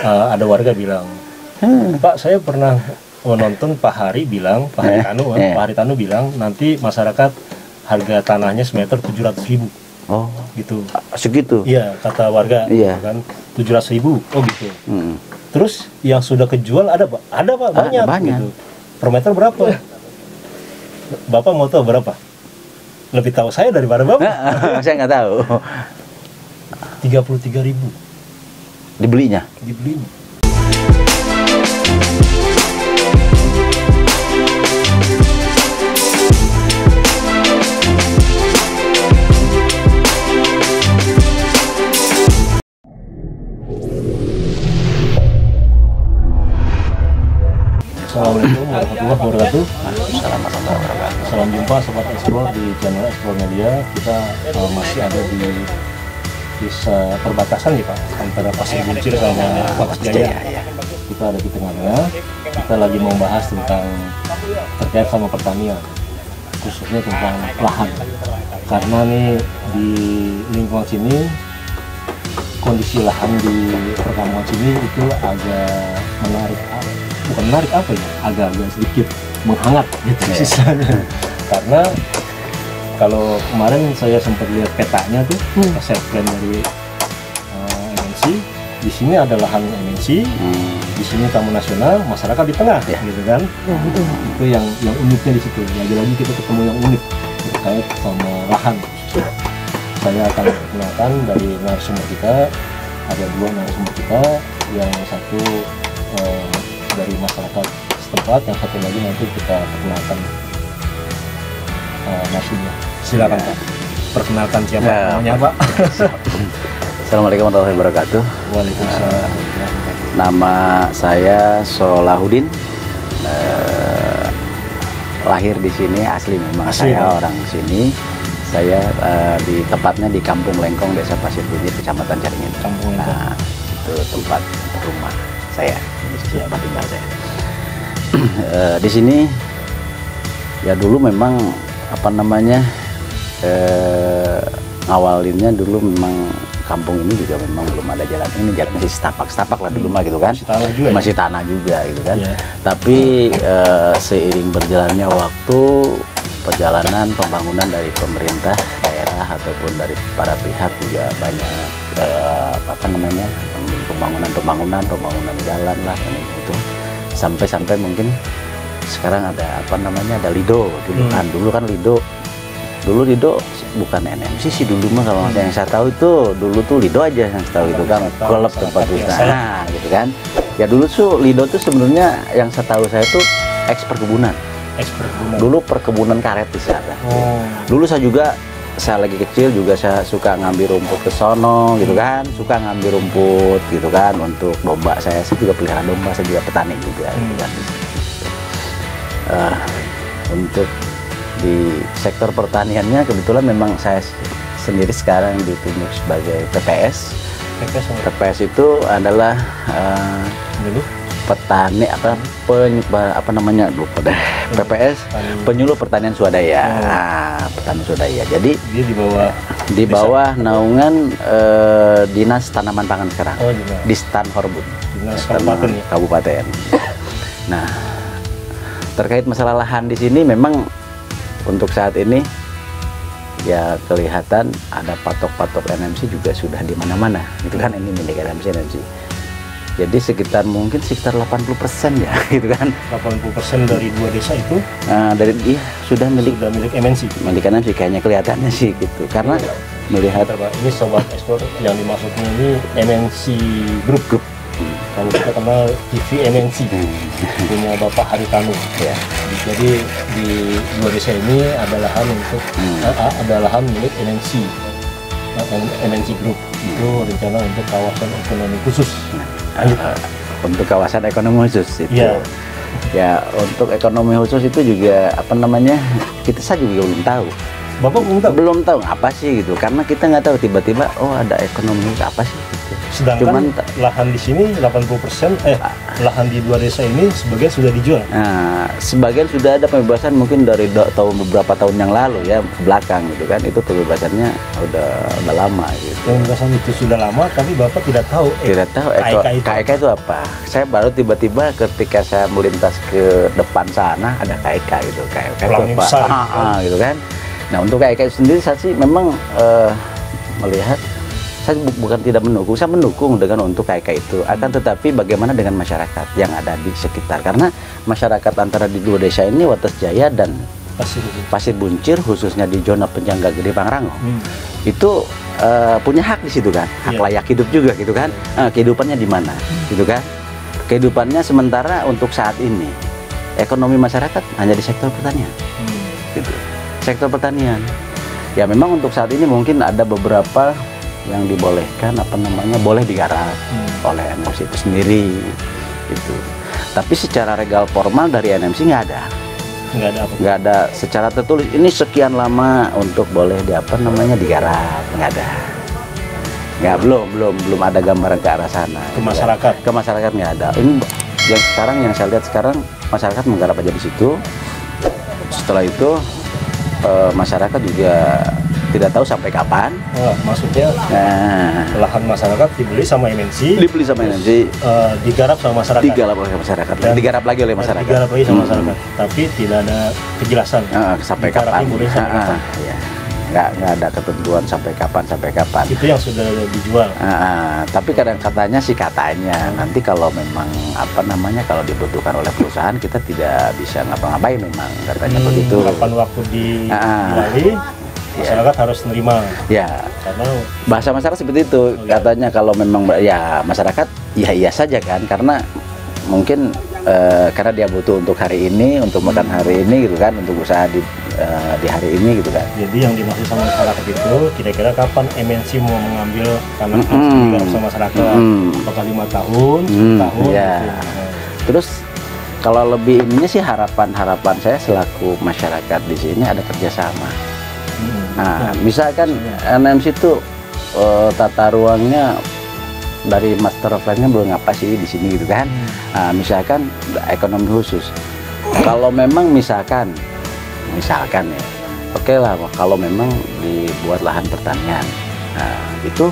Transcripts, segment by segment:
ada warga bilang, Pak, saya pernah menonton Pak Hari bilang, Pak Hari Tanu bilang nanti masyarakat harga tanahnya semeter 700.000. Oh gitu. Segitu? Iya, kata warga. Iya. Kan 700.000. Oh gitu. Terus yang sudah kejual ada Pak? Ada Pak, banyak. Gitu. Per meter berapa? Bapak mau tahu berapa? Lebih tahu saya daripada Bapak. Saya nggak tahu. 33.000. Dibelinya? Dibelinya. Assalamualaikum warahmatullahi wabarakatuh. Salam jumpa Sobat Explore di channel Explore Media. Kita masih ada di desa perbatasan nih Pak, antara Pasir Buncir sama Pakas Jaya. Kita ada di tengahnya. Kita lagi membahas tentang terkait sama pertanian, khususnya tentang lahan. Karena nih di lingkungan sini kondisi lahan di perkampungan sini itu agak menarik. Bukan menarik apa ya, agak-agak sedikit menghangat gitu istilahnya. Karena kalau kemarin saya sempat lihat petanya tuh, set plan dari MNC, di sini ada lahan MNC, di sini Taman Nasional, masyarakat di tengah, gitu kan? Itu yang uniknya di situ. Lagi-lagi kita ketemu yang unik terkait sama lahan. Saya akan perkenalkan dari narasumber kita, ada dua narasumber kita, yang satu dari masyarakat setempat, yang satu lagi nanti kita perkenalkan narasumber. Silakan Pak, perkenalkan siapa namanya Pak. Assalamualaikum warahmatullahi wabarakatuh. Waalaikumsalam. Nama saya Solahuddin, lahir di sini, asli memang saya orang sini. Saya di tepatnya di Kampung Lengkong, Desa Pasir Buncir, Kecamatan Caringin. Nah, itu tempat rumah saya. Tempat tinggal saya. Di sini ya dulu memang apa namanya ngawalinnya dulu memang kampung ini juga memang belum ada jalan, ini jalan masih setapak lah dulu mah gitu kan, masih tanah juga gitu kan. Tapi seiring berjalannya waktu, perjalanan pembangunan dari pemerintah daerah ataupun dari para pihak juga banyak apa namanya pembangunan jalan lah itu, sampai mungkin sekarang ada apa namanya ada Lido dulu kan Lido bukan NMC sih dulu mah, kalau yang saya tahu itu dulu tuh Lido aja yang saya tahu itu kan klub tempat usaha gitu kan ya. Dulu tuh Lido tuh sebenarnya yang saya tahu saya tuh perkebunan dulu, perkebunan karet di sana. Dulu saya lagi kecil juga saya suka ngambil rumput ke sono gitu kan, suka ngambil rumput gitu kan untuk domba. Saya juga pelihara domba, saya juga petani juga gitu kan. Untuk di sektor pertaniannya kebetulan memang saya sendiri sekarang ditunjuk sebagai PPS. PPS itu adalah petani apa namanya lupa deh. PPS penyuluh pertanian swadaya. Petani swadaya. Jadi dia di bawah naungan Dinas Tanaman Pangan sekarang. Di Stan Horbun. Dinas Kabupaten. Nah, terkait masalah lahan di sini memang untuk saat ini ya kelihatan ada patok-patok NMC juga sudah di mana-mana. Itu kan ini milik NMC. Jadi sekitar 80% ya gitu kan. 80% dari dua desa itu sudah milik MNC. Milik MNC kayaknya kelihatannya sih gitu. Karena melihat ini Sobat Explore yang dimaksudnya ini MNC Group. Kalau kita kenal TV MNC punya Bapak Hari Tanu. Jadi di dua desa ini ada lahan milik MNC Group. Itu rencana untuk kawasan ekonomi khusus. Untuk kawasan ekonomi khusus itu ya untuk ekonomi khusus itu juga apa namanya saya juga belum tahu. Bapak belum tahu? Belum tahu apa sih gitu, karena kita nggak tahu tiba-tiba ada ekonomi apa sih gitu. Sedangkan lahan di sini 80%, lahan di dua desa ini sebagian sudah dijual. Nah, sebagian sudah ada pembebasan mungkin dari beberapa tahun yang lalu ya ke belakang gitu kan. Itu pembebasannya udah lama gitu. Pembebasan itu sudah lama, tapi Bapak tidak tahu. Tidak tahu KEK itu apa. Saya baru tiba-tiba ketika saya melintas ke depan sana ada KEK gitu. KEK itu apa? Gitu kan. Nah, untuk KEK sendiri saya sih memang melihat, saya bukan tidak mendukung, saya mendukung dengan untuk KEK itu. Akan tetapi bagaimana dengan masyarakat yang ada di sekitar, karena masyarakat antara di dua desa ini, Wates Jaya dan Pasir Buncir, khususnya di zona Penyangga Gede Pangrango, itu punya hak di situ kan, hak layak hidup juga gitu kan. Kehidupannya di mana gitu kan, kehidupannya sementara untuk saat ini ekonomi masyarakat hanya di sektor pertanian gitu. Sektor pertanian ya memang untuk saat ini mungkin ada beberapa yang dibolehkan boleh digarap oleh NMC itu sendiri gitu. Tapi secara legal formal dari NMC nggak ada secara tertulis ini sekian lama untuk boleh digarap, nggak, belum ada gambaran ke arah sana ke masyarakat nggak ada. Ini yang saya lihat sekarang masyarakat menggarap aja di situ. Setelah itu masyarakat juga tidak tahu sampai kapan. Maksudnya lahan masyarakat dibeli sama MNC, digarap sama masyarakat. Digarap lagi oleh masyarakat. Tapi tidak ada kejelasan sampai kapan. Nggak ada ketentuan sampai kapan. Itu yang sudah dijual. Tapi katanya nanti kalau memang kalau dibutuhkan oleh perusahaan kita tidak bisa ngapa-ngapain, memang katanya begitu. Kapan waktu dijuali masyarakat harus nerima. Ya. Karena bahasa masyarakat seperti itu. Katanya kalau memang ya masyarakat iya saja kan, karena mungkin karena dia butuh untuk hari ini, untuk makan hari ini gitu kan, untuk usaha di hari ini gitu kan. Jadi yang dimaksud sama masyarakat itu kira-kira kapan MNC mau mengambil tanah digarap sama masyarakat? Apakah 5 tahun, 10 tahun? Ya. Gitu. Terus kalau lebih ininya sih harapan saya selaku masyarakat di sini ada kerjasama. Misalkan NMC itu tata ruangnya dari master plan-nya belum apa sih di sini gitu kan. Misalkan ekonomi khusus. Kalau memang misalkan ya, oke lah kalau memang dibuat lahan pertanian, itu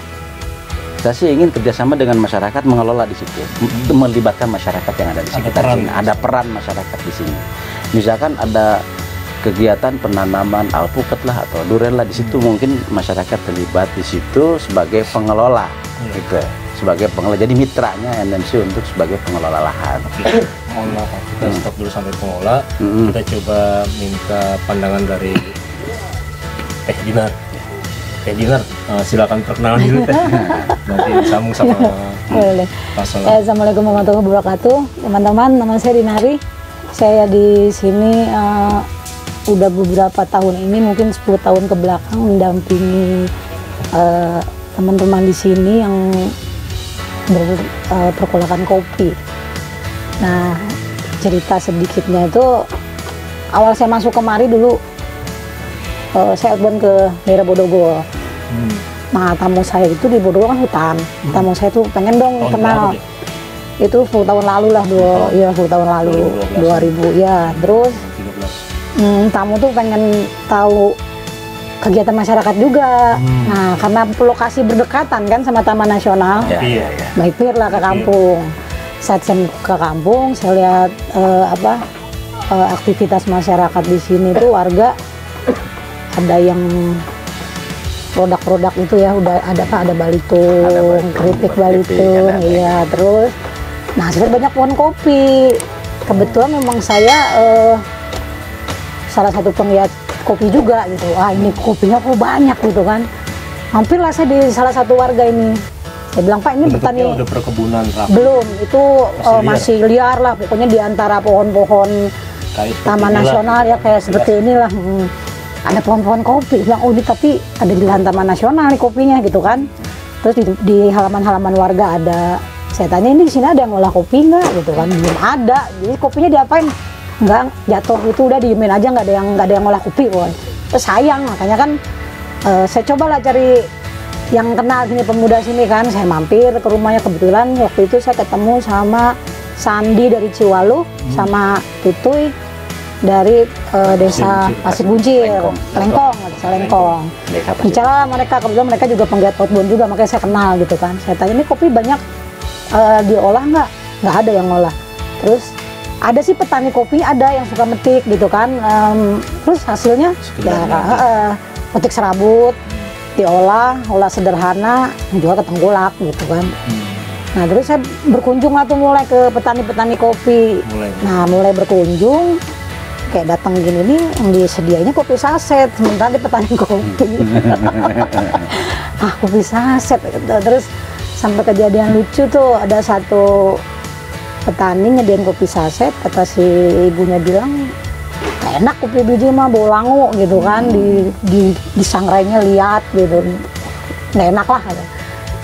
saya sih ingin kerjasama dengan masyarakat mengelola di situ, melibatkan masyarakat yang ada di sekitar sini. Ada peran masyarakat di sini. Misalkan ada kegiatan penanaman alpukat lah atau duren lah di situ, mungkin masyarakat terlibat di situ sebagai pengelola, gitu. Sebagai pengelola, jadi mitranya NMC untuk sebagai pengelola lahan. Mohon maaf, kita stop dulu sampai pengelola. Kita coba minta pandangan dari Teh Dinar. Silakan perkenalan dulu Teh. Nanti disambung sama pasangan. Assalamualaikum warahmatullahi wabarakatuh, teman-teman. Nama saya Dinari. Saya di sini udah beberapa tahun ini, mungkin 10 tahun ke belakang mendampingi teman-teman di sini yang berperkulakan kopi. Nah, cerita sedikitnya itu awal saya masuk kemari dulu, saya outbound ke daerah Bodogo. Nah, tamu saya itu di Bodogo kan hutan. Tamu saya tuh pengen dong kenal. Itu 10 tahun lalu lah, 10 tahun lalu, 2000 ya. Terus tamu tuh pengen tahu kegiatan masyarakat juga. Nah, karena lokasi berdekatan kan sama Taman Nasional, mampir lah ke kampung. Saat saya ke kampung, saya lihat aktivitas masyarakat di sini tuh warga ada yang produk-produk itu ya, udah ada balitung, keripik balitung, iya. Terus, nah saya banyak pohon kopi. Kebetulan memang saya salah satu penggiat kopi juga gitu. Ini kopinya kok banyak gitu kan. Hampirlah saya di salah satu warga ini. Saya bilang, Pak, ini petani udah perkebunan rapi. Belum, itu masih liar lah. Pokoknya di antara pohon-pohon Taman Nasional ya kayak seperti inilah. Ada pohon-pohon kopi. Bilang, oh ini tapi ada di lahan Taman Nasional nih kopinya gitu kan. Terus di halaman-halaman warga ada. Saya tanya, ini di sini ada yang ngolah kopi nggak gitu kan? Belum ada. Jadi kopinya diapain? Enggak, jatuh itu udah diemin aja, nggak ada yang ngolah kopi, woy. Terus sayang, makanya kan saya cobalah cari yang kenal sini, pemuda sini kan, saya mampir ke rumahnya. Kebetulan waktu itu saya ketemu sama Sandi dari Ciwalu, sama Tutuy dari desa Pasir Buncir, Lengkong, desa Lengkong. Bicara mereka, kebetulan mereka juga penggiat outbound juga, makanya saya kenal gitu kan. Saya tanya, ini kopi banyak diolah nggak? Nggak ada yang ngolah. Terus ada sih petani kopi, ada yang suka metik gitu kan. Terus hasilnya ya petik serabut, diolah sederhana, jual ke tengkulak gitu kan. Nah terus saya berkunjung lah tuh mulai ke petani-petani kopi. Mulai berkunjung, kayak datang gini nih, yang disediainya kopi saset, sementara di petani kopi. Kopi saset gitu. Terus sampai kejadian lucu tuh, ada satu petani nyediain kopi saset, kata si ibunya bilang, enak kopi biji mah bau langu gitu kan, di sangrainya lihat gitu, nggak enak lah.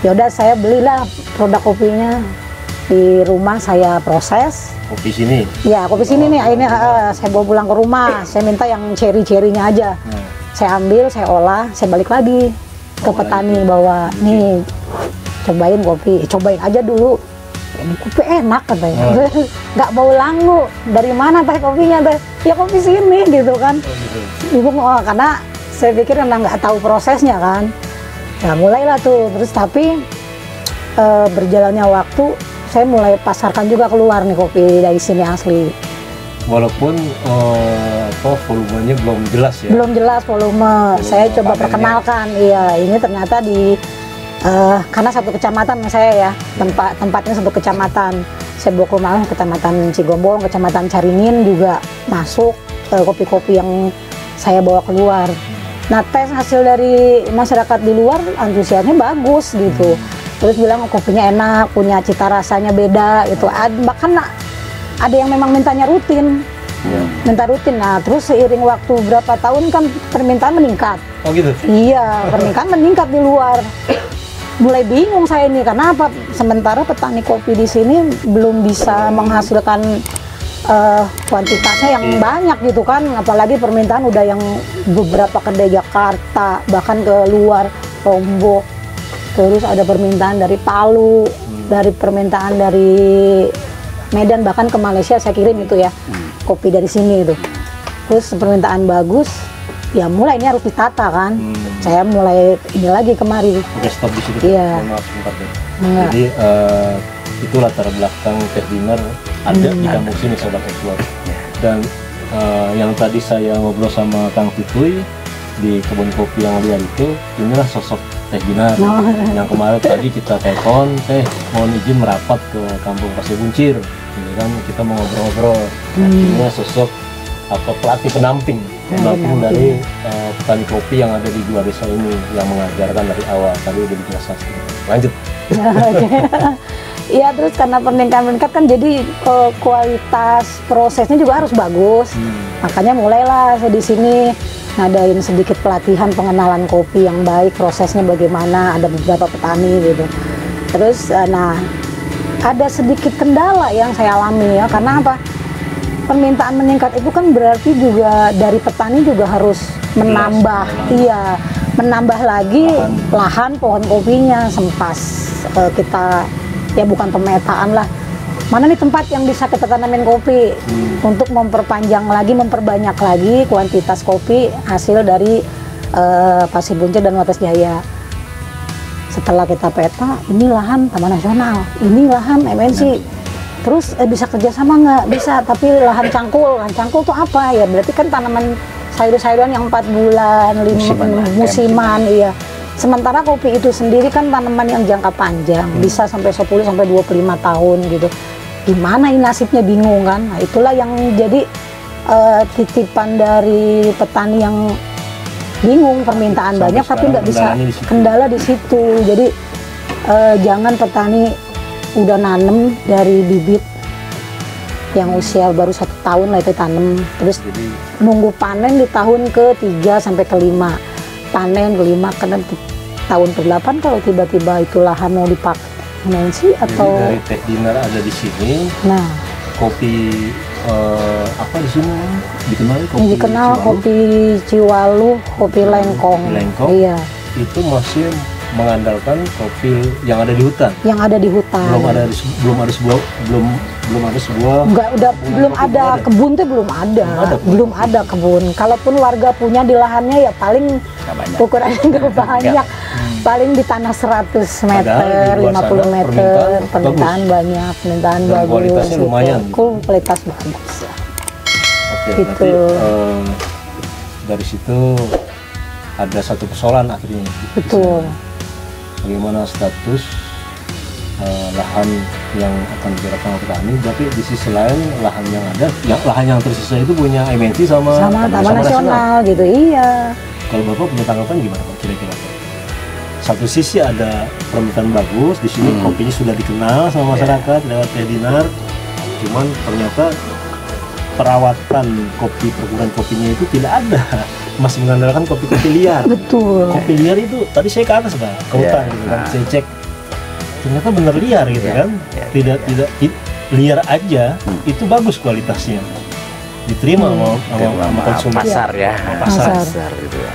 Ya udah saya belilah produk kopinya, di rumah saya proses. Kopi sini? Ya, kopi sini nih, ini saya bawa pulang ke rumah. Saya minta yang cherry-cherrynya aja. Saya ambil, saya olah, saya balik lagi ke petani bawa, nih cobain kopi, cobain aja dulu. Ini kopi enak katanya, nggak bau langu. Dari mana teh kopinya teh? Ya kopi sini gitu kan. Ibu karena saya pikir karena nggak tahu prosesnya kan. Ya mulailah tuh, terus tapi berjalannya waktu saya mulai pasarkan juga keluar nih kopi dari sini asli. Walaupun volumenya belum jelas ya? Belum jelas volume. Saya coba perkenalkan, iya ini ternyata di karena satu kecamatan saya ya, tempatnya satu kecamatan. Saya bawa ke rumah, kecamatan Cigombong, kecamatan Caringin juga masuk kopi-kopi yang saya bawa keluar. Nah tes hasil dari masyarakat di luar, antusiasnya bagus gitu. Terus bilang kopinya enak, punya cita rasanya beda gitu. Bahkan ada yang memang mintanya rutin, minta rutin. Nah terus seiring waktu berapa tahun kan permintaan meningkat. Oh gitu? Iya, permintaan meningkat di luar. Mulai bingung saya ini, karena apa? Sementara petani kopi di sini belum bisa menghasilkan kuantitasnya yang banyak gitu kan, apalagi permintaan udah yang beberapa kedai Jakarta, bahkan ke luar Lombok, terus ada permintaan dari Palu, dari permintaan dari Medan, bahkan ke Malaysia saya kirim itu ya, kopi dari sini itu. Terus permintaan bagus, ya mulai ini harus ditata kan. Saya mulai ini lagi kemari. Oke, stop di situ. Iya. Maaf sebentar deh. Jadi itu latar belakang Teh Dinar ada di kampung sini Sobat Explore. Dan yang tadi saya ngobrol sama Kang Tutuy di kebun kopi yang liar itu, inilah sosok Teh Dinar. Yang kemarin tadi kita telepon, Teh mohon izin merapat ke kampung Pasir Buncir. Ini kan kita mau ngobrol-ngobrol. Inilah sosok atau pelatih pendamping dari petani kopi yang ada di dua desa ini, yang mengajarkan dari awal. Tadi udah dijelaskan. Lanjut. Iya, terus karena meningkat kan jadi kualitas prosesnya juga harus bagus. Makanya mulailah saya di sini ngadain sedikit pelatihan pengenalan kopi yang baik, prosesnya bagaimana, ada beberapa petani gitu. Terus nah ada sedikit kendala yang saya alami ya, karena apa? Permintaan meningkat itu kan berarti juga dari petani juga harus menambah, menambah lagi lahan pohon kopinya. Sempas kita ya bukan pemetaan lah, mana nih tempat yang bisa kita tanamin kopi untuk memperpanjang lagi, memperbanyak lagi kuantitas kopi hasil dari Pasir Buncir dan Wates Jaya. Setelah kita peta, ini lahan Taman Nasional, ini lahan MNC. Terus bisa kerjasama nggak? Bisa, tapi lahan cangkul tuh apa ya? Berarti kan tanaman sayur-sayuran yang 4 bulan, 5 musiman, iya. Sementara kopi itu sendiri kan tanaman yang jangka panjang, bisa sampai 10 sampai 25 tahun gitu. Gimana ini nasibnya, bingung kan? Nah, itulah yang jadi titipan dari petani yang bingung, permintaan banyak tapi nggak bisa, kendala di situ. Jadi jangan petani udah nanem dari bibit yang usia baru 1 tahun lah itu tanam, terus nunggu panen di tahun ke-3 sampai ke-5, panen ke-5 karena tahun ke-8 kalau tiba-tiba itu lahan mau dipakai MNC atau. Jadi dari Teh Dinar ada di sini. Nah, kopi apa di sini dikenal? Kopi Ciwalu, kopi Lengkong. Lengkong. Iya. Itu masih mengandalkan kopi yang ada di hutan. Yang ada di hutan. Belum ada sebuah Enggak, belum ada kebun tuh belum ada kebun. Kalaupun warga punya di lahannya ya paling banyak. ukurannya nggak banyak. Paling di tanah 100 meter, Padahal di luar 50 sana meter, permintaan permintaan banyak, permintaan Dan bagus. kualitasnya gitu. lumayan. Kualitas bagus ya. Oke, Gitu. berarti dari situ ada satu persoalan akhirnya. Betul. Bagaimana status lahan yang akan digarapkan oleh petani, tapi di sisi lain lahan yang ada, lahan yang tersisa itu punya MNC sama Taman Nasional gitu, iya. Kalau Bapak punya tanggapan gimana Pak kira-kira? Satu sisi ada permintaan bagus, di sini kopinya sudah dikenal sama masyarakat lewat Teh Dinar, cuman ternyata perawatan kopi, perkebunan kopinya itu tidak ada, masih mengandalkan kopi-kopi liar. Betul. Kopi liar itu tadi saya ke atas Pak, ke hutan gitu kan, saya cek ternyata benar liar gitu kan, tidak liar aja itu bagus kualitasnya, diterima sama konsumen. Pasar ya, Pasar gitu ya.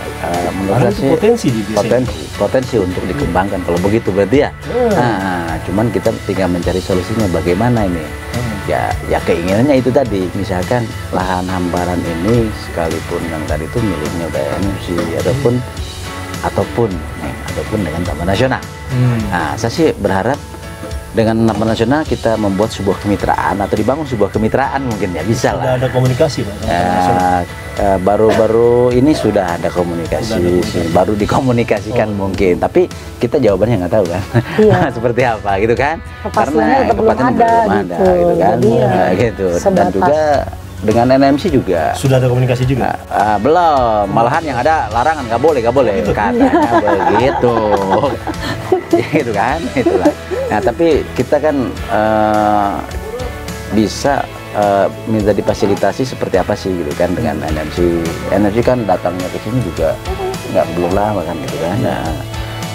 Menurut itu saya potensi untuk dikembangkan kalau begitu berarti ya. Nah, cuman kita tinggal mencari solusinya bagaimana ini. Ya keinginannya itu tadi, misalkan lahan hamparan ini sekalipun yang tadi itu miliknya udah MNC ataupun dengan Taman Nasional. Nah, saya sih berharap dengan Taman Nasional kita membuat sebuah kemitraan atau dibangun sebuah kemitraan mungkin ya bisa lah. Sudah ada komunikasi Pak? Baru-baru ini sudah ada komunikasi, baru dikomunikasikan mungkin, tapi kita jawabannya nggak tahu kan, seperti apa gitu kan? Karena kepastiannya belum ada gitu kan, gitu. Dan juga dengan NMC juga sudah ada komunikasi juga. Belum, malahan yang ada larangan nggak boleh katanya begitu, gitu kan, itulah. Nah tapi kita kan bisa minta difasilitasi seperti apa sih gitu kan dengan NMC kan datangnya ke sini juga belum lama kan gitu kan. Nah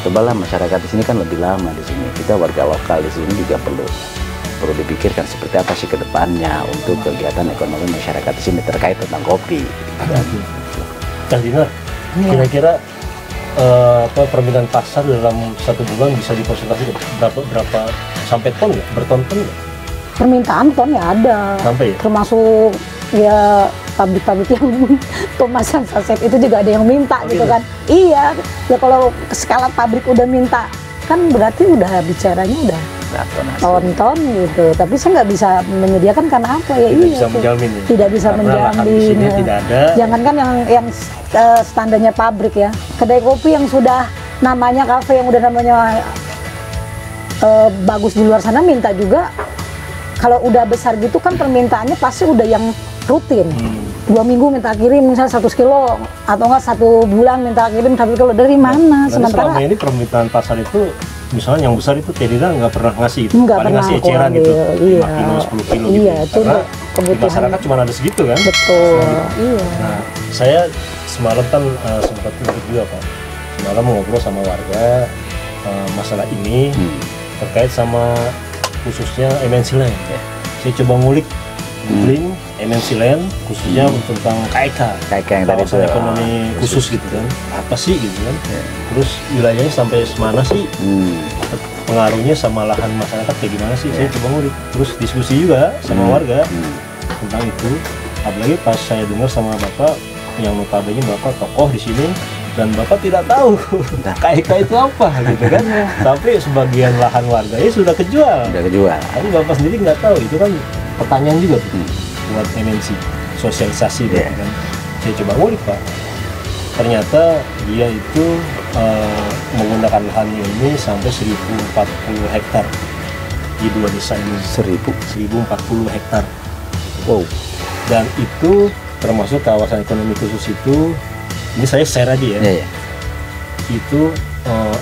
cobalah masyarakat di sini kan lebih lama di sini, kita warga lokal di sini juga perlu dipikirkan seperti apa sih ke depannya untuk kegiatan ekonomi masyarakat di sini terkait tentang kopi. Kang Dinar, kira-kira permintaan pasar dalam 1 bulan bisa dipresentasi berapa sampai ton nggak? Berton-ton nggak? Permintaan ton ya ada. Sampai ya? Termasuk ya pabrik-pabrik yang kemasan saset itu juga ada yang minta gitu kan. Iya, ya kalau skala pabrik udah minta kan berarti udah bicaranya udah ton-ton gitu, tapi saya nggak bisa menyediakan karena apa ya? Tidak bisa menjamin ya? Tidak bisa menjamin ya. Tidak ada. Jangankan yang standarnya pabrik ya, kedai kopi yang sudah namanya kafe yang udah namanya bagus di luar sana minta juga. Kalau udah besar gitu kan permintaannya pasti udah yang rutin. 2 minggu minta kirim misalnya 100 kilo atau enggak 1 bulan minta kirim 1 kilo, dari mana? Sementara selama ini permintaan pasar itu misalnya yang besar itu Teh Dinar nggak pernah ngasih, paling ngasih eceran gitu, 5 kilo, 10 kilo gitu. Karena di masyarakat cuma ada segitu kan. Betul. Iya. Nah, saya semalam kan sempat ikut juga Pak. Semalam ngobrol sama warga masalah ini terkait sama khususnya MNC Land. Saya coba ngulik googling MNC Land khususnya tentang KEK yang tadi itu ekonomi khusus gitu kan, apa sih gitu kan, terus wilayahnya sampai semana sih, pengaruhnya sama lahan masyarakat kayak gimana sih. Saya coba ngulik, terus diskusi juga sama warga tentang itu. Apalagi pas saya dengar sama Bapak yang notabene Bapak tokoh di sini dan Bapak tidak tahu KEK itu apa gitu kan, tapi sebagian lahan warganya sudah kejual. Tapi Bapak sendiri nggak tahu, itu kan pertanyaan juga tuh buat MNC, sosialisasi gitu kan. Saya coba ngulik Pak, ternyata dia itu menggunakan lahannya ini sampai 1040 hektar di 2 desa ini. 1040 hektar. Wow. Dan itu termasuk kawasan ekonomi khusus itu, ini saya share aja ya. Itu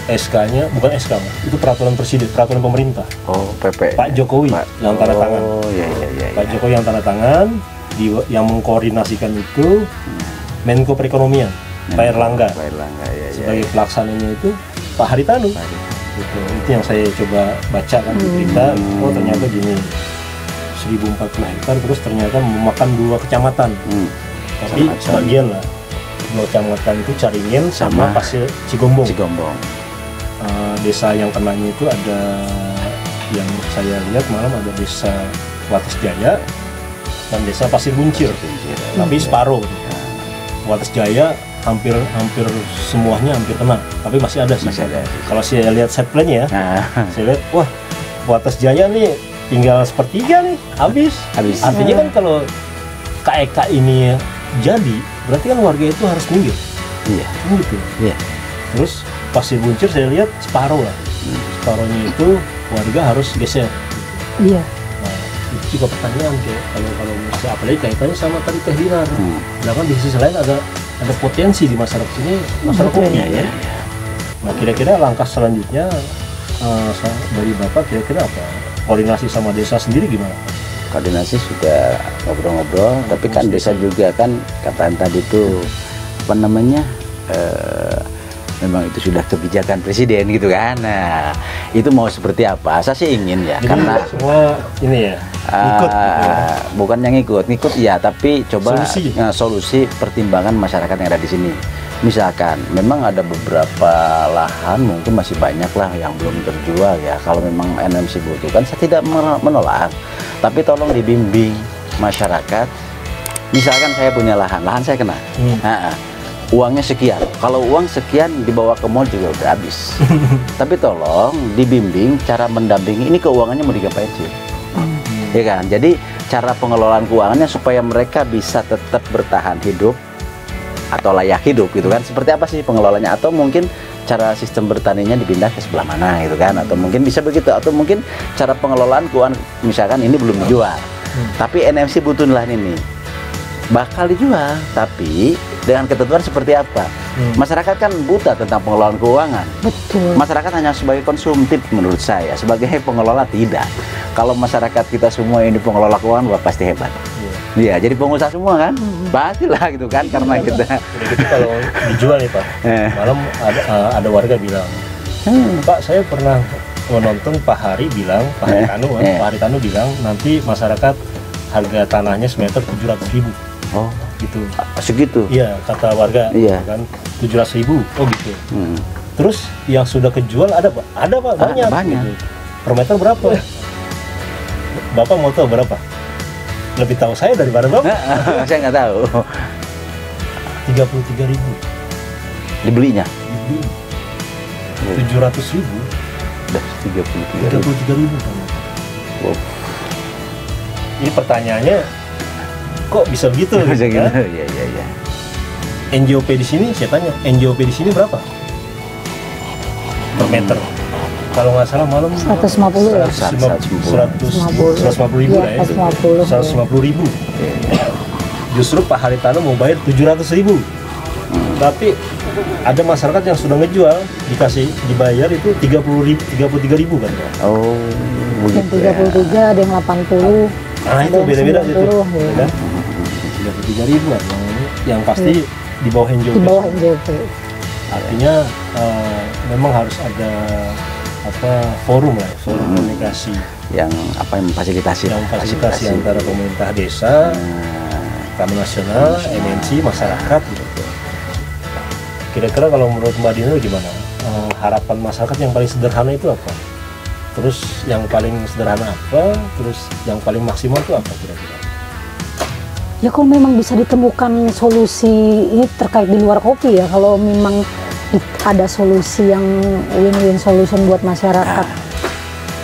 SK-nya, bukan SK, itu peraturan presiden, peraturan pemerintah. PP. Pak Jokowi yang tanda tangan. Pak Jokowi yang tanda tangan, yang mengkoordinasikan itu Menko Perekonomian, Pak Erlangga. Sebagai pelaksananya itu Pak Haritanu. Itu yang saya coba baca kan di berita. Oh ternyata gini, 1040 hektar, terus ternyata memakan 2 kecamatan. Tapi sebagian lah, 2 kecamatan itu Caringin sama Pasir Cigombong. desa yang kenanya itu ada yang saya lihat malam ada desa Wates Jaya dan desa Pasir Buncir, tapi separuh. Wates Jaya hampir semuanya hampir kena, tapi masih ada sih. Kalau saya lihat set plan-nya ya, saya lihat wah Wates Jaya nih tinggal sepertiga nih habis. Artinya kan kalau KEK ini jadi berarti kan warga itu harus minggir. Iya. Gitu. Iya. Terus Pasir Buncir saya lihat separuh lah. Separuhnya itu warga harus geser. Iya. Nah, itu juga pertanyaan kayak kalau misalnya apalagi kaitannya sama tadi Teh Dinar. Sedangkan di sisi lain ada potensi di masyarakat ini masalah kopi ya. Nah kira-kira langkah selanjutnya dari Bapak kira-kira apa? Koordinasi sama desa sendiri gimana? Koordinasi sudah ngobrol-ngobrol, tapi kan desa juga kan kataan tadi itu apa namanya memang itu sudah kebijakan presiden gitu kan. Nah itu mau seperti apa? Saya sih ingin ya. Jadi karena semua ini ya ikut bukan yang ngikut ya, tapi coba solusi pertimbangan masyarakat yang ada di sini. Misalkan memang ada beberapa lahan mungkin masih banyak lah yang belum terjual ya. Kalau memang NMC butuhkan, saya tidak menolak, tapi tolong dibimbing masyarakat. Misalkan saya punya lahan saya kena, uangnya sekian. Kalau uang sekian dibawa ke mall juga udah habis. Tapi tolong dibimbing cara mendampingi ini keuangannya mau digapain sih, ya kan? Jadi cara pengelolaan keuangannya supaya mereka bisa tetap bertahan hidup atau layak hidup gitu kan. Seperti apa sih pengelolanya, atau mungkin cara sistem bertaninya dipindah ke sebelah mana gitu kan, atau mungkin bisa begitu, atau mungkin cara pengelolaan keuangan misalkan ini belum dijual tapi NMC butuh lahan ini bakal dijual, tapi dengan ketentuan seperti apa. Masyarakat kan buta tentang pengelolaan keuangan. Betul. Masyarakat hanya sebagai konsumtif menurut saya, sebagai pengelola tidak. Kalau masyarakat kita semua ini pengelola keuangan, wah pasti hebat. Iya, jadi pengusaha semua kan, pastilah gitu kan, karena kita. Udah gitu kalau dijual nih Pak, malam ada warga bilang, Pak saya pernah menonton Pak Hari bilang, Pak Hari Tanu bilang nanti masyarakat harga tanahnya semeter 700.000. Oh, gitu. Segitu? Iya, kata warga. Iya. Kan 700.000. Oh gitu. Terus yang sudah kejual ada Pak? Ada Pak, banyak. Gitu. Per meter berapa? Bapak mau tahu berapa? Lebih tahu saya daripada Bapak. Saya nggak tahu. 33.000. Dibelinya? Dibeli. 700.000. Udah 33.000. Wow. Ini pertanyaannya, kok bisa begitu? Bisa gitu. Kan? Iya. NJOP di sini, saya tanya, NJOP di sini berapa? Per meter? Kalau nggak salah malam 150 ya? 150.000 lah ya. 150.000. Justru Pak Haritano mau bayar 700.000. Tapi ada masyarakat yang sudah ngejual dibayar itu 33.000 kan? Oh, begitu. Yang 33, ada yang 80. Nah itu beda-beda gitu. Ya. 33.000 kan? Yang pasti di bawah NJOP. Di bawah NJOP. Artinya memang harus ada forum komunikasi yang memfasilitasi antara pemerintah desa, Taman Nasional, MNC, masyarakat gitu. Kira-kira kalau menurut Mbak Dino gimana? Harapan masyarakat yang paling sederhana itu apa? Terus yang paling sederhana apa? Terus yang paling maksimal itu apa kira-kira? Ya kalau memang bisa ditemukan solusi ini terkait di luar kopi ya, kalau memang ada solusi yang win-win solution buat masyarakat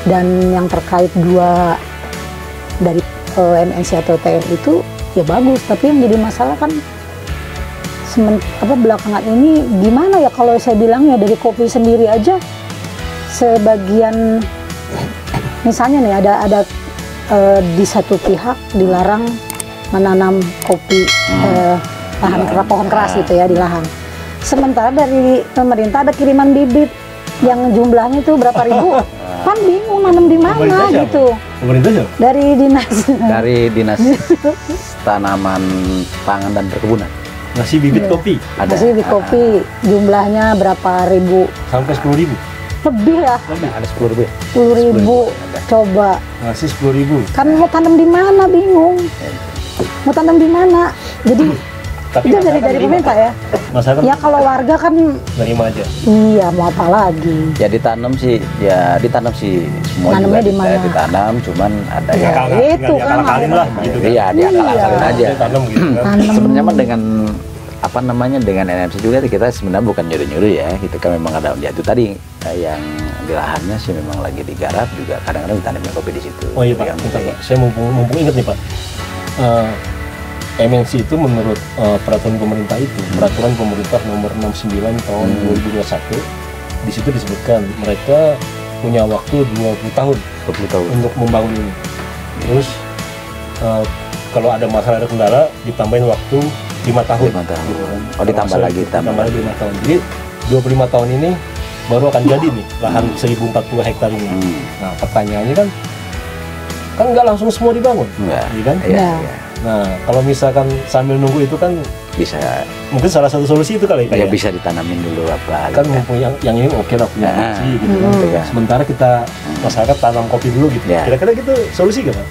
dan yang terkait dua dari MNC atau TNI itu ya bagus, tapi yang jadi masalah kan belakangan ini gimana ya, kalau saya bilang ya dari kopi sendiri aja sebagian misalnya nih ada di satu pihak dilarang menanam kopi pohon keras gitu ya di lahan. Sementara dari pemerintah ada kiriman bibit yang jumlahnya itu berapa ribu, kan bingung nanam di mana gitu. Pemerintah Dari dinas tanaman pangan dan perkebunan. Ngasih bibit kopi. Ngasih bibit kopi, jumlahnya berapa ribu? Sampai 10.000. Lebih lah. Ada 10.000. 10.000 coba. Ngasih 10.000. Kan mau tanam di mana bingung. Mau tanam di mana? Jadi Tapi Itu masyarakat dari nerima, pemerintah ya. masyarakat Ya kalau warga kan nerima aja. iya mau apa lagi. Ya ditanam sih semua Nanamnya juga di mana? ditanam, cuman ada Ya, yang itu kan diakal-akalin lah gitu kan. iya diakal-akalin Iya. aja. Dia tanam gitu kan. Tanam. Sebenarnya mah dengan apa namanya dengan NMC juga kita sebenarnya bukan nyuri-nyuri ya, kita kan memang ada ya itu tadi yang di lahannya sih memang lagi digarap juga kadang-kadang ditanamnya kopi di situ. Oh iya Pak, Yang bentar, penting. Pak. Saya mumpung ingat nih Pak. MNC itu menurut peraturan pemerintah itu, peraturan pemerintah nomor 69 tahun 2021, di situ disebutkan mereka punya waktu 20 tahun 20 tahun. untuk membangun ini. Terus kalau ada masalah, ada kendala, ditambahin waktu 5 tahun. 5 tahun. Gitu kan. Oh, ditambah Kalau lagi, saya, ditambah lagi 5 tahun. Jadi 25 tahun ini baru akan jadi nih lahan 1040 hektar ini. Nah pertanyaannya kan nggak langsung semua dibangun, Enggak. iya kan? Iya, Nah. iya. Nah kalau misalkan sambil nunggu itu kan Bisa mungkin salah satu solusi itu kali ya ya. bisa ditanamin dulu apa Kan gitu. mumpung yang ini oke lah punya Ah, kopi gitu kan. gitu kan. Sementara kita masyarakat tanam kopi dulu gitu. Ya. Kira-kira gitu solusi gak Pak?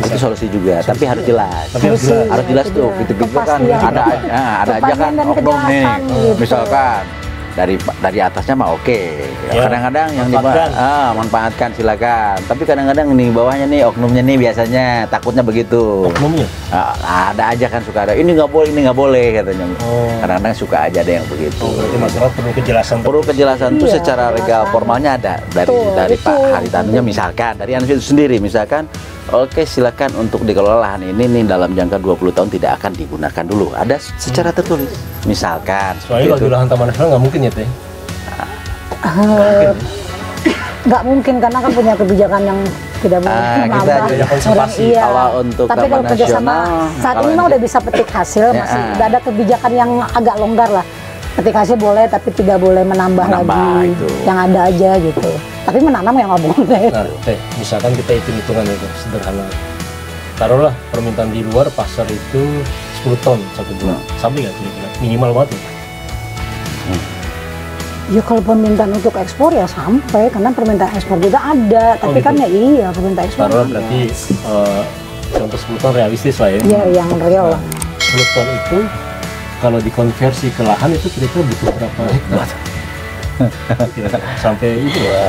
Itu solusi juga, tapi harus jelas. Tapi harus Solusi, jelas. Harus jelas itu tuh, dia. gitu-gitu kan Kepastian. ada aja Kepastian kan dan oknum nih, kejelasan gitu. misalkan dari atasnya mah oke. Ya, Kadang-kadang yang di manfaatkan. manfaatkan silakan. Tapi kadang-kadang nih bawahnya nih oknumnya nih biasanya takutnya begitu. Oknumnya? Ada aja kan suka ada ini nggak boleh katanya. Oh. Kadang-kadang suka aja ada yang begitu. Oh, berarti masyarakat perlu kejelasan. Perlu kejelasan tuh Iya, secara legal kejelasan. formalnya ada dari Betul, dari itu. Pak Haritanunya misalkan dari Anies itu sendiri misalkan oke silakan untuk dikelola lahan ini nih dalam jangka 20 tahun tidak akan digunakan dulu ada secara tertulis misalkan Soalnya kalau gitu. di lahan taman nasional nggak mungkin ya Teh. Nggak mungkin karena kan punya kebijakan yang tidak boleh kita menambah punya konservasi. Iya. Kalau untuk Tapi taman kalau kerjasama nasional, saat kalau ini mah yang udah bisa petik hasil, Ya, masih udah ada kebijakan yang agak longgar lah. Petik hasil boleh tapi tidak boleh menambah Menambah, lagi itu. yang ada aja gitu. Tapi menanam ya nggak boleh. Nah, Teh, misalkan kita hitung-hitungan itu sederhana. Taruhlah permintaan di luar pasar itu 10 ton satu bulan. Sampai nggak kira-kira? Minimal banget ya? Ya kalau permintaan untuk ekspor ya sampai karena permintaan ekspor juga ada. Tapi gitu. kan ya iya permintaan ekspor. Taruhlah ada. berarti contoh 10 ton realistis lah ya. Ya yang real lah. 10 ton itu kalau dikonversi ke lahan itu kira-kira butuh berapa hektar? Kira-kira sampai itu ya.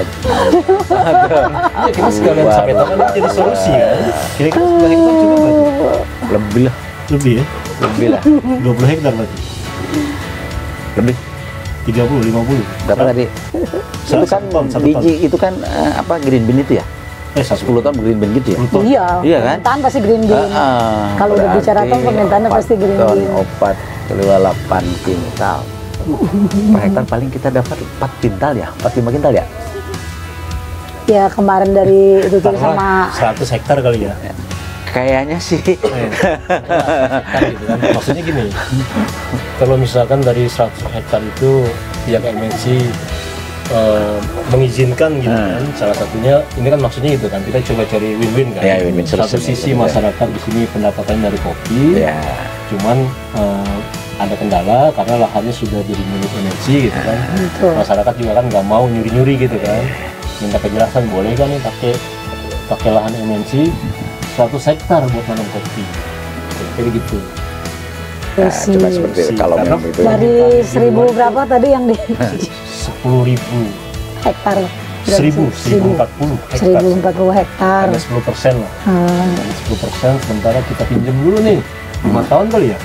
Iya kita sekalian sampai tangan itu jadi solusi kan. Kira-kira 10 hektar cukup berarti? lebih lah Lebih ya? lebih lah 20 hektar berarti? lebih 30, 50? berapa tadi itu kan satu ton. biji itu kan apa green bean itu ya 10 tahun green bean gitu ya 10 ton. Iya. Iya kan? Permintaan pasti green bean. Kalau udah Berarti bicara ton permintaannya 4 pasti green ton, bean. opat keluar 8 kintal per hektar paling kita dapat 4 kintal ya 4-5 kintal ya Ya kemarin dari itu tuh sama Taruhlah 100 hektar kali ya. kayaknya sih Kan gitu kan. Maksudnya gini, kalau misalkan dari 100 hektar itu pihak MNC mengizinkan gitu kan, salah satunya ini kan maksudnya gitu kan, kita coba cari win-win kan. Ya, win-win Satu solution, sisi ya. masyarakat di sini pendapatannya dari kopi, ya cuman ada kendala karena lahannya sudah jadi milik MNC gitu kan. Betul. Masyarakat juga kan nggak mau nyuri-nyuri gitu kan, minta kejelasan boleh kan nih pakai lahan MNC 100 hektar buat nanam kopi, kayak gitu. nah, si cuma seperti itu kalau Karena memang itu dari 1000 berapa tadi yang di 10.000, hektar? 1040 hektar, 1040 hektar. ada 10% lah, Hmm, ada 10%. Sementara kita pinjam dulu nih 5 tahun kali ya.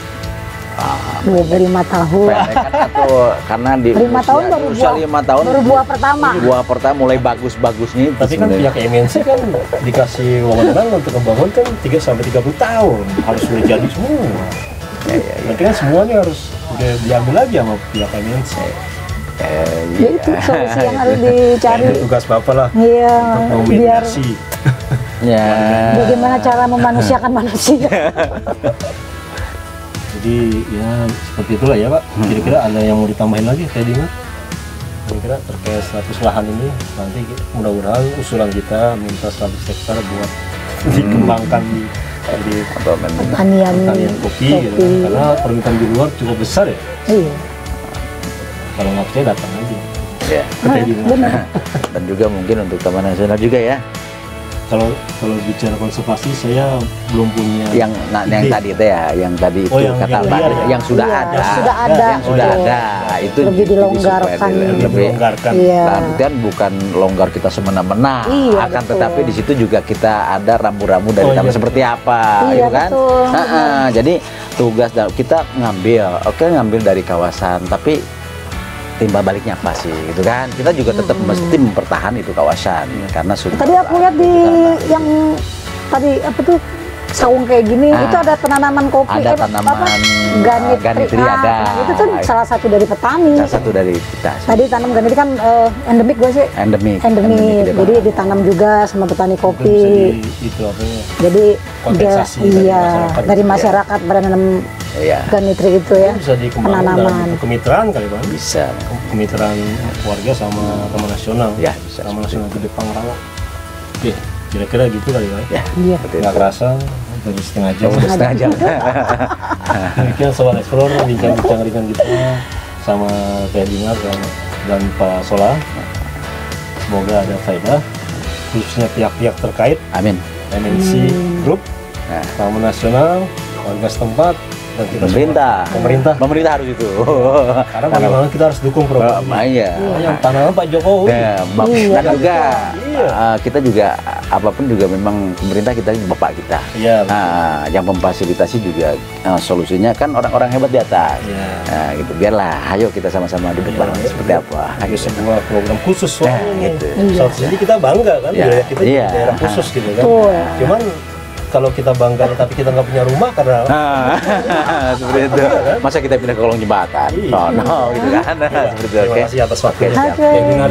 25 tahun. pendek kan atau karena di 5 tahun usia- baru usia buah. 5 tahun Baru buah pertama. buah pertama mulai bagus-bagusnya itu Tapi kan sebenarnya. pihak MNC kan dikasih wewenang untuk membangun kan 3-30 tahun harus sudah jadi semua. Ya. Berarti kan semuanya harus udah diambil lagi sama pihak MNC. Ya Iya. itu solusi yang harus dicari. Itu tugas Bapak lah Iya, untuk biar memediasi. Ya. bagaimana cara memanusiakan manusia. Jadi ya seperti itulah ya Pak. Kira-kira ada yang mau ditambahin lagi kayak Dimas? Kira-kira terkait 100 lahan ini nanti mudah-mudahan usulan kita minta 100 hektar buat dikembangkan di Pertanian pertanian kopi gitu kan. Karena permintaan di luar cukup besar ya. Iya. Kalau nggak percaya datang aja. Ya. Kayak Dimas. Benar. Dan juga mungkin untuk Taman Nasional juga ya. kalau bicara konservasi saya belum punya yang ide. tadi itu ya, yang tadi itu Oh, yang kata liar ya? yang sudah Iya, ada, sudah ada. yang sudah Betul. ada itu Lebih jadi dilonggarkan. supaya Lebih dilonggarkan. Iya. Dalam artian bukan longgar kita semena-mena, Iya, akan betul. tetapi di situ juga kita ada rambu-rambu dari Oh, taman iya, seperti apa, Iya, gitu kan? betul. Jadi tugas kita ngambil dari kawasan, tapi timbal baliknya apa sih, gitu kan? Kita juga tetap mesti mempertahankan itu kawasan karena sudah. Tadi aku lihat di yang tadi apa tuh saung kayak gini, itu ada penanaman kopi, ada tanaman ganitri ada. Itu kan salah satu dari petani. Salah satu dari kita. Tadi tanam ganitri kan endemik gue sih. Endemik. Endemik, jadi Pak. ditanam juga sama petani Bisa kopi. itu apa ya? Jadi Kompensasi dia, dari iya masyarakat. dari masyarakat pada nanam Iya, ganitri itu ya. Bisa dikembangkan dalam Penanaman. bentuk kemitraan kali bang. bisa. Kemitraan warga sama Taman Nasional. Ya, bisa. Taman Nasional Gede Pangrango. Oke, kira-kira gitu kali bang. Ya, Iya. seperti Nggak itu. kerasa dari setengah jam. Udah setengah jam. Demikian Sobat Explore bincang-bincang ringan kita sama Teh Dinar dan Pak Sola. Semoga ada faedah khususnya pihak-pihak terkait Amin. MNC Group, Nah, Taman Nasional, warga setempat, dan kita pemerintah. semua. Pemerintah. Harus itu. Karena bagaimana kita harus dukung program ini. Iya. Yang tanaman Pak Jokowi. Nah, Iya, dan juga Iya. kita juga apapun juga memang pemerintah kita ini bapak kita. Iya. Nah, yang memfasilitasi juga solusinya kan orang-orang hebat di atas. Iya. Nah, gitu. Biarlah, ayo kita sama-sama duduk Iya, bareng iya. seperti apa. Ada Gitu. sebuah program khusus soalnya Nah, ini. gitu. South Jadi kita bangga kan, Iya. wilayah kita Iya. daerah khusus gitu kan. Betul. Cuman kalau kita bangga tapi kita nggak punya rumah karena Nah, seperti itu. Masa kita pindah ke kolong jembatan? Iya. Oh, no, gitu kan. Seperti itu, Terima oke. kasih atas waktunya. Oke. Teh Dinar.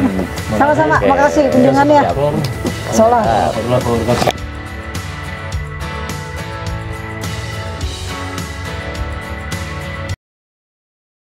Sama-sama, Oke. makasih kunjungannya. Sola. Solah. Warahmatullahi wabarakatuh.